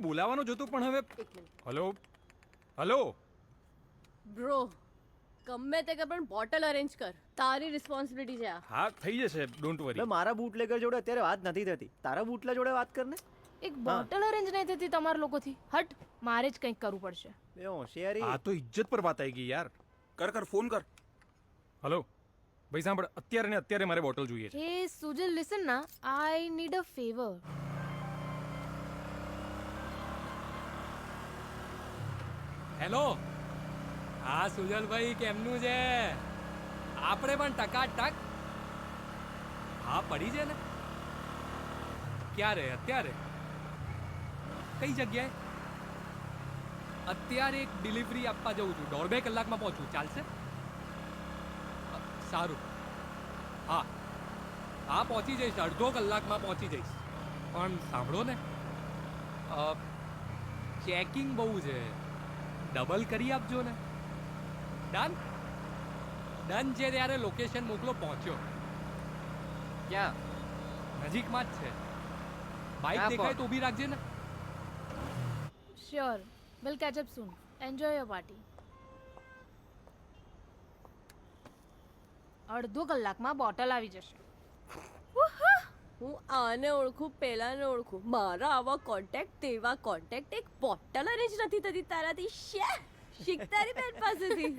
બોલાવવાનો જ હતો પણ હવે એક મિનિટ હલો હલો બ્રો ગમે તે કે પણ બોટલ અરેન્જ કર તારી રિસ્પોન્સિબિલિટી છે આ હા થઈ જશે ડોન્ટ વરી. મારા બુટલેગર જોડે અત્યારે વાત નથી થતી, તારા બુટલા જોડે વાત કર ને. એક બોટલ અરેન્જ નહીં થતી તમારા લોકોથી. હટ, મારે જ કંઈક કરવું પડશે. બે હોશિયારી. આ તો ઇજ્જત પર વાત આવી ગઈ યાર. કર ફોન કર. હલો ભાઈ સાંભળ, અત્યારે ને અત્યારે મારે બોટલ જોઈએ છે. હે સુજલ, લિસન ના, I need a favour. Hello, હા સુજલભાઈ, કેમનું છે? આપણે પણ ટકાટક. હા પડી છે ને. ક્યારે? અત્યારે કઈ જગ્યાએ? અત્યારે એક ડિલિવરી આપવા જઉં છું, 1.5-2 કલાકમાં પહોંચું, ચાલશે? સારું. હા હા પહોંચી જઈશ, 1.5 કલાકમાં પહોંચી જઈશ. પણ સાંભળો ને, ચેકિંગ બહુ છે, ડબલ કરી આપજો ને. ડન ડન છે. ત્યારે લોકેશન મોકલો, પહોંચ્યો. ક્યાં? નજીકમાં જ છે. બાઇક દેખાય તો ઊભી રાખજે ને. Sure, will catch up soon. Enjoy your party. 1.5 કલાકમાં બોટલ આવી જશે. હું આને ઓળખું, પેલાને ઓળખું, મારા આવા કોન્ટેક્ટ તેવા કોન્ટેક્ટ, એક બોટલ અરેન્જ નથી થતી તારાથી. શીખ તારી બેન પાસેથી.